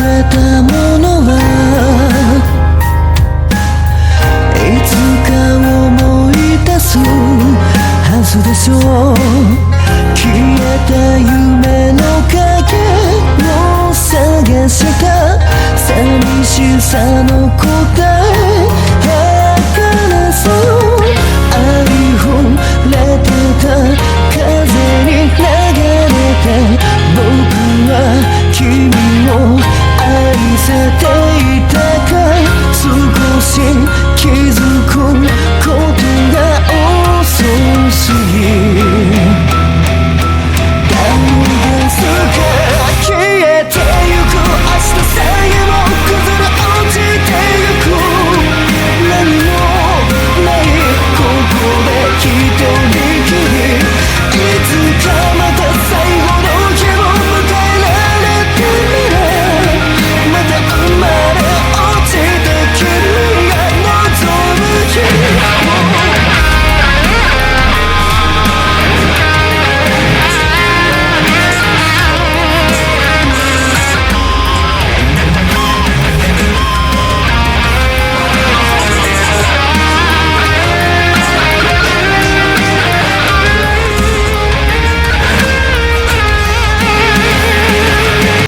れたものはいつか思い出すはずでしょう。消えた夢の影を探した寂しさの答え儚さを愛触れてた風に流れて僕は君を愛せていたか少し気づくことが遅すぎだんだん消えてゆく明日さえも崩れ落ちてゆく何もないここで一人きりいつかまた最後の日を迎えられてみれまた生まれ落ちた君が望む日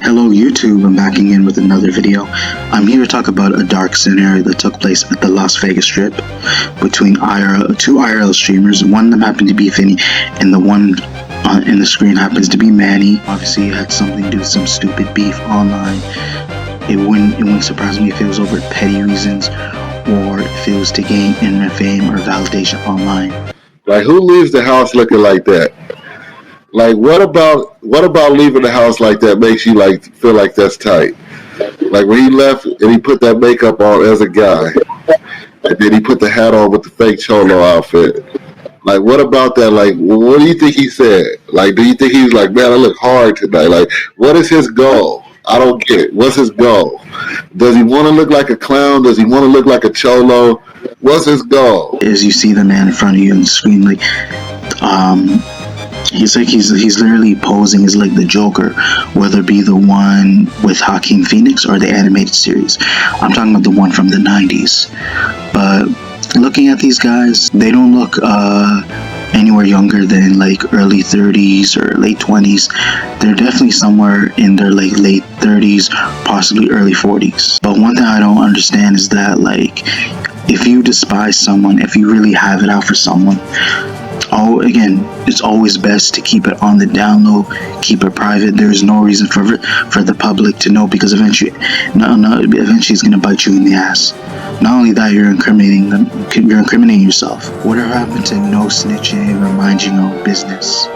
Hello YouTube, I'm back again with another video. I'm here to talk about a dark scenario that took place at the Las Vegas Strip between two IRL streamers. One of them happened to be Finny, and the one in the screen happens to be Manny. Obviously it had something to do with some stupid beef online. It wouldn't surprise me if it was over petty reasons or if it was to gain internet fame or validation online. Like, who leaves the house looking like that? Like, what about leaving the house like that makes you like feel like that's tight? Like when he left and he put that makeup on as a guy, and then he put the hat on with the fake cholo outfit. Like, what about that? Like, what do you think he said? Like, do you think he's like, man, I look hard tonight? Like, what is his goal? I don't get it. What's his goal? Does he want to look like a clown? Does he want to look like a cholo? What's his goal? As you see the man in front of you on the screen, like, he's literally posing as like the Joker, whether it be the one with Joaquin Phoenix or the animated series. I'm talking about the one from the 90s. But looking at these guys, they don't look anywhere younger than like early 30s or late 20s. They're definitely somewhere in their like late 30s, possibly early 40s. But one thing I don't understand is that, like, if you despise someone, if you really have it out for someone, again, it's always best to keep it on the down low, keep it private. There's no reason for the public to know, because eventually it's gonna bite you in the ass. Not only that, you're incriminating them. You're incriminating yourself. Whatever happened to no snitching or mind your own business?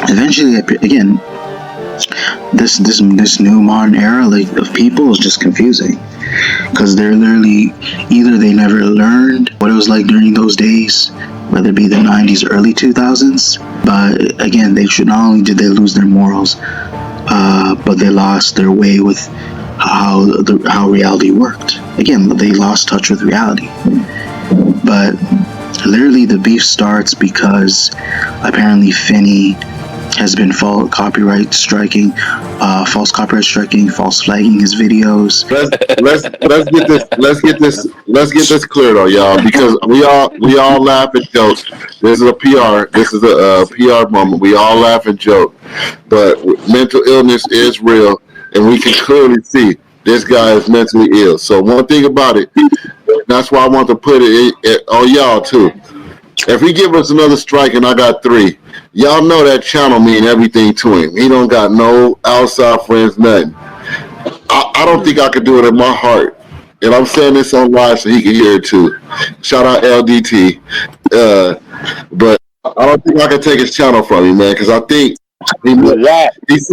Eventually, again, this new modern era of people is just confusing, because they're literally either they never learned what it was like during those days, whether it be the 90s, early 2000s. But again, they should not only did they lose their morals, but they lost their way with how reality worked. Again, they lost touch with reality. But literally the beef starts because apparently Finny has been false copyright striking, false flagging his videos. Let's get this clear though, y'all, because we all laugh and joke. This is a PR moment. We all laugh and joke, but mental illness is real, and we can clearly see this guy is mentally ill. So one thing about it, that's why I want to put it on y'all too. If he give us another strike and I got 3, y'all know that channel mean everything to him. He don't got no outside friends, nothing. I don't think I could do it in my heart. And I'm saying this on live so he can hear it too. Shout out LDT. But I don't think I can take his channel from him, man, because I think he's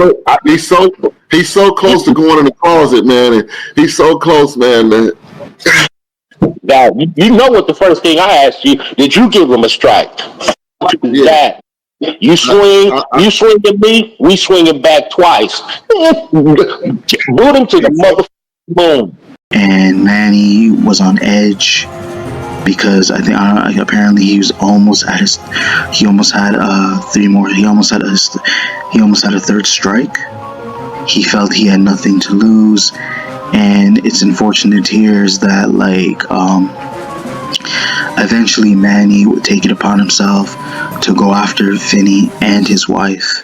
so close to going in the closet, man. And he's so close, man. Now, you know what the first thing I asked you, did you give him a strike? Yeah. You swing, you swing at me, we swing it back twice. Boot him to the motherfucking moon. And Manny was on edge because I think apparently he was almost at his. He almost had three more. He almost had a third strike. He felt he had nothing to lose, and it's unfortunate here is that eventually Manny would take it upon himself to go after Finney and his wife.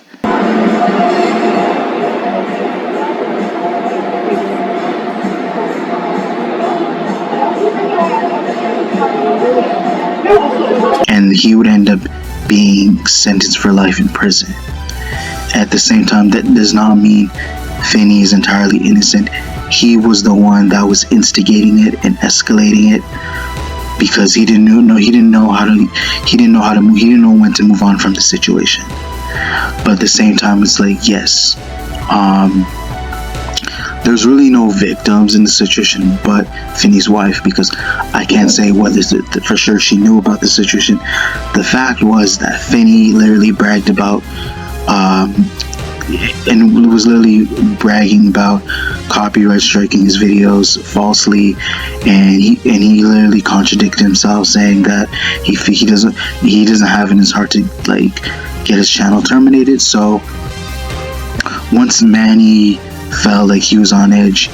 And he would end up being sentenced for life in prison. At the same time, that does not mean Finney is entirely innocent. He was the one that was instigating it and escalating it because he didn't know when to move on from the situation. But at the same time, it's like, yes, there's really no victims in the situation but Finney's wife, because I can't say whether for sure she knew about the situation. The fact was that Finney literally bragged about and was literally bragging about copyright striking his videos falsely, and he literally contradicted himself, saying that he doesn't have in his heart to get his channel terminated. So once Manny felt like he was on edge,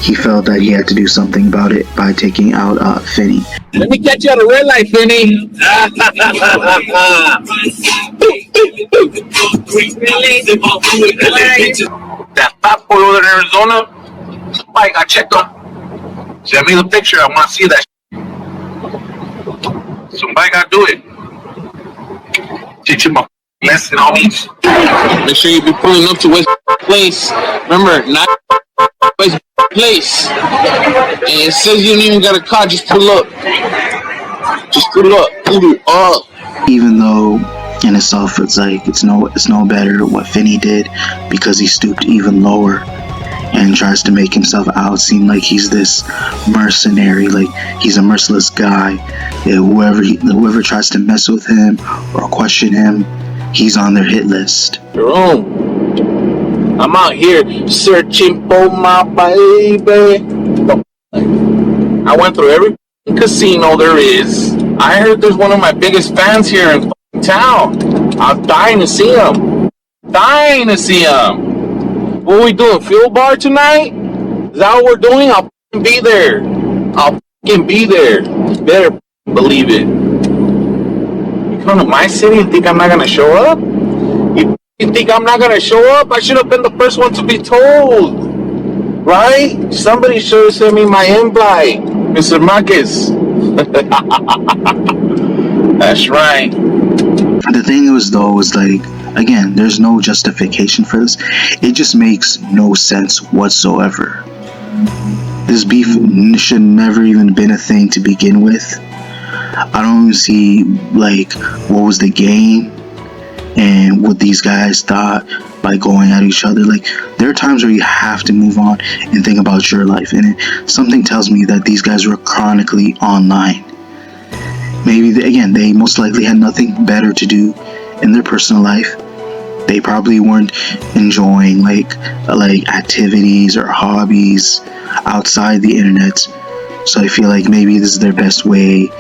he felt that he had to do something about it by taking out Finney. Let me catch you at a red light, Finney. That fat boy over in Arizona, somebody got checked on. Send me the picture. I want to see that. Somebody got to do it. Teach him a lesson, homies. Make sure you be pulling up to West Place. Remember, not West Place. And it says you don't even got a car. Just pull up. Just pull up. Pull up. Even though in itself it's no better what Finney did, because he stooped even lower and tries to make himself out seem like he's this mercenary, like he's a merciless guy. Whoever tries to mess with him or question him, he's on their hit list. Jerome, I'm out here searching for my baby. I went through every casino there is. I heard there's one of my biggest fans here in town. I'm dying to see him. What are we doing? Field bar tonight? Is that what we're doing? I'll be there. Better believe it. You come to my city and think I'm not gonna show up? You think I'm not gonna show up? I should have been the first one to be told, right? Somebody should have sent me my invite, Mr. Marcus. That's right. The thing was again, there's no justification for this. It just makes no sense whatsoever. This beef should never even been a thing to begin with. I don't even see what was the gain and what these guys thought by going at each other. There are times where you have to move on and think about your life, and something tells me that these guys were chronically online. Maybe they most likely had nothing better to do in their personal life. They probably weren't enjoying activities or hobbies outside the internet. So I feel like maybe this is their best way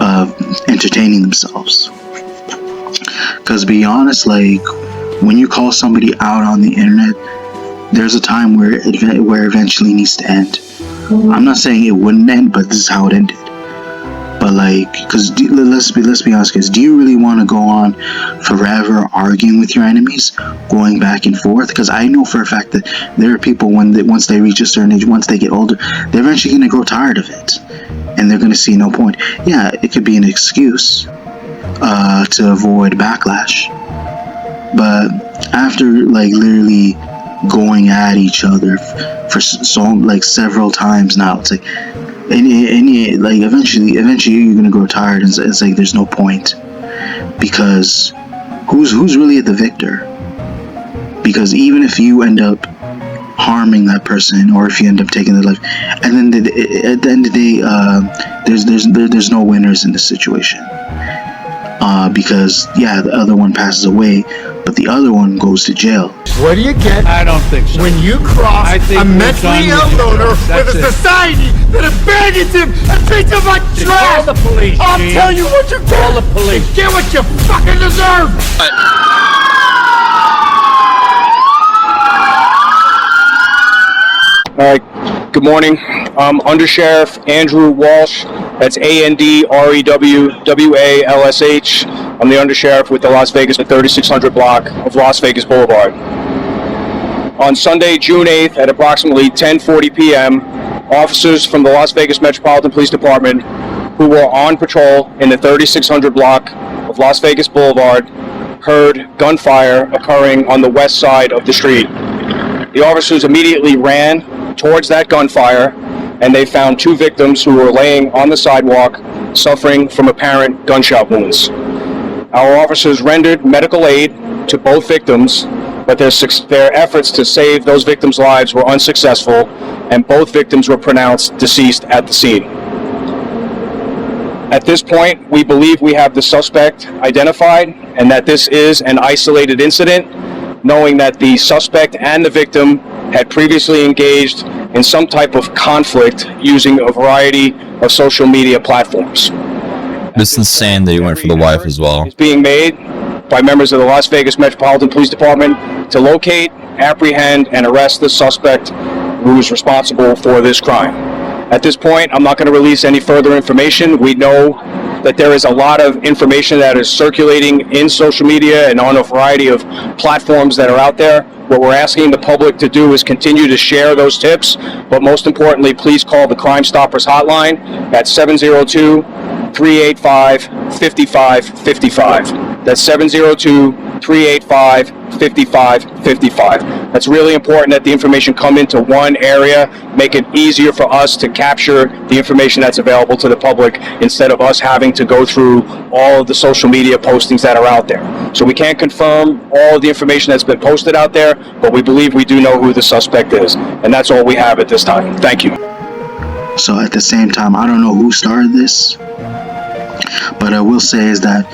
of entertaining themselves. Because to be honest, when you call somebody out on the internet, there's a time where it eventually needs to end. I'm not saying it wouldn't end, but this is how it ended. But because let's be honest, guys, do you really want to go on forever arguing with your enemies, going back and forth? Because I know for a fact that there are people once they reach a certain age, once they get older, they're eventually going to grow tired of it, and they're going to see no point. Yeah, it could be an excuse to avoid backlash, but after literally going at each other for several times now, it's eventually you're gonna grow tired, and it's there's no point, because who's really the victor? Because even if you end up harming that person, or if you end up taking their life, and then at the end of the day, there's no winners in this situation. because yeah, the other one passes away, but the other one goes to jail. What do you get? I don't think so. When you cross a mentally ill loner with a society that abandons him and treats him like trash. Call the police. I'll tell you what you get. Call the police. You get what you fucking deserve. All right, good morning. Under Sheriff Andrew Walsh. That's ANDREWWALSH. I'm the Under Sheriff with the Las Vegas 3600 block of Las Vegas Boulevard. On Sunday, June 8th at approximately 10:40 p.m., officers from the Las Vegas Metropolitan Police Department who were on patrol in the 3600 block of Las Vegas Boulevard heard gunfire occurring on the west side of the street. The officers immediately ran towards that gunfire, and they found 2 victims who were laying on the sidewalk suffering from apparent gunshot wounds. Our officers rendered medical aid to both victims, but their efforts to save those victims' lives were unsuccessful, and both victims were pronounced deceased at the scene. At this point, we believe we have the suspect identified and that this is an isolated incident, knowing that the suspect and the victim had previously engaged in some type of conflict using a variety of social media platforms. It's insane that you went for the wife as well. It's being made by members of the Las Vegas Metropolitan Police Department to locate, apprehend, and arrest the suspect who is responsible for this crime. At this point, I'm not going to release any further information. We know that there is a lot of information that is circulating in social media and on a variety of platforms that are out there. What we're asking the public to do is continue to share those tips, but most importantly, please call the Crime Stoppers hotline at 702-385-5555. That's 702-385-5555. That's really important that the information come into one area, make it easier for us to capture the information that's available to the public instead of us having to go through all of the social media postings that are out there. So we can't confirm all of the information that's been posted out there, but we believe we do know who the suspect is. And that's all we have at this time. Thank you. So at the same time, I don't know who started this, but I will say is that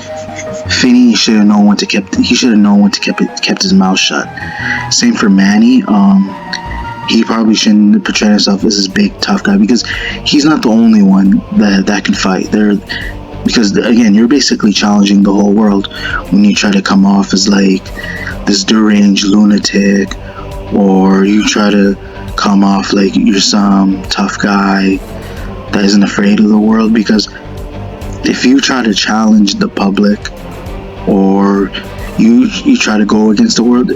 Finney should have known when to kept his mouth shut. Same for Manny. He probably shouldn't portray himself as this big tough guy, because he's not the only one that can fight. Because again, you're basically challenging the whole world when you try to come off as like this deranged lunatic, or you try to come off like you're some tough guy that isn't afraid of the world. Because if you try to challenge the public, or you try to go against the world,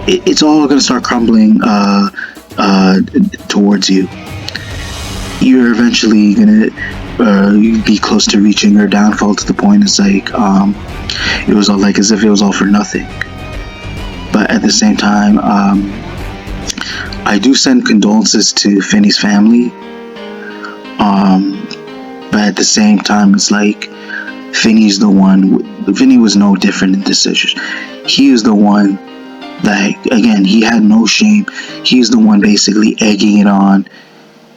it's all going to start crumbling towards you. You're eventually going to be close to reaching your downfall, to the point it's like it was all like as if it was all for nothing. But at the same time, I do send condolences to Finney's family, but at the same time, it's like Finney was no different in this situation. He is the one that, again, he had no shame. He's the one basically egging it on.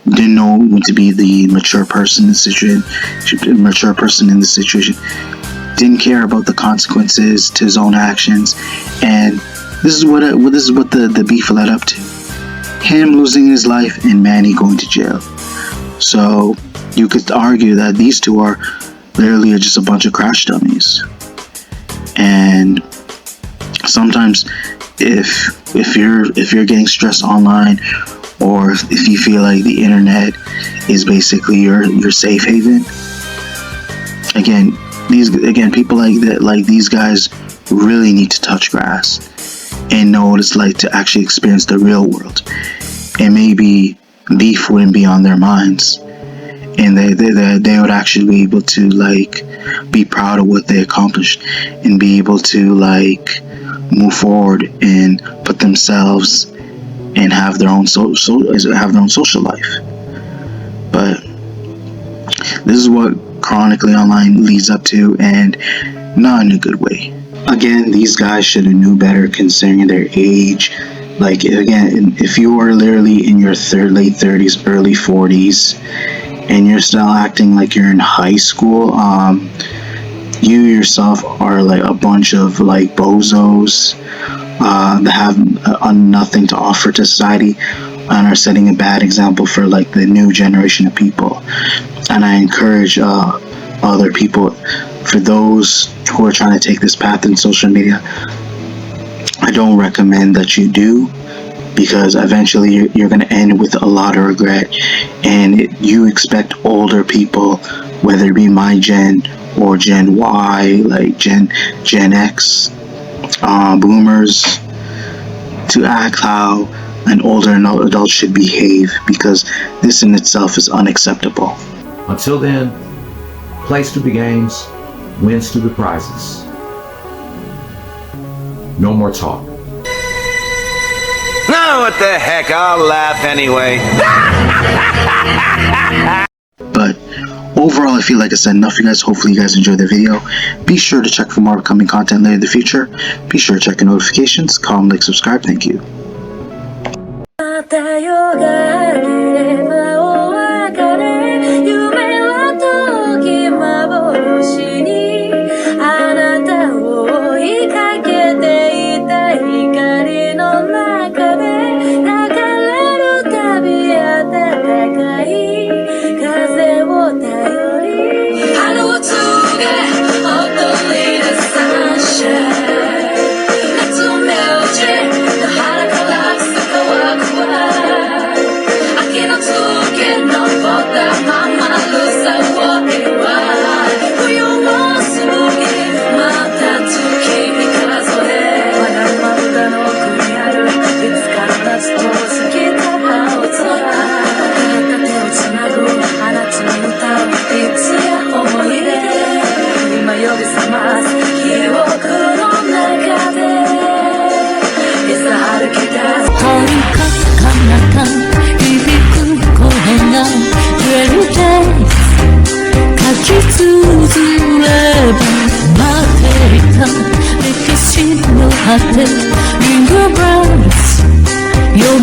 Didn't know when to be the mature person in the situation. Didn't care about the consequences to his own actions, and this is what the beef led up to: him losing his life and Manny going to jail. So you could argue that these two are literally just a bunch of crash dummies. And sometimes if you're getting stressed online, or if you feel like the internet is basically your safe haven, people like that, like these guys, really need to touch grass and know what it's like to actually experience the real world. And maybe beef wouldn't be on their minds, and they would actually be able to like be proud of what they accomplished, and be able to like move forward and put themselves and have their own social life. But this is what Chronically Online leads up to, and not in a good way. Again, these guys should have knew better considering their age. Like, again, if you are literally in your late 30s, early 40s, and you're still acting like you're in high school, you yourself are like a bunch of like bozos that have nothing to offer to society and are setting a bad example for like the new generation of people. And I encourage other people, for those who are trying to take this path in social media, I don't recommend that you do, because eventually you're going to end with a lot of regret. And you expect older people, whether it be my gen or Gen Y, like Gen X, boomers, to act how an older adult should behave, because this in itself is unacceptable. Until then, plays to the games, wins to the prizes. No more talk. Oh, what the heck, I'll laugh anyway. But overall, I feel like I said enough for you guys. Hopefully you guys enjoyed the video. Be sure to check for more upcoming content later in the future. Be sure to check your notifications, comment, like, subscribe. Thank you. Linger breaths, your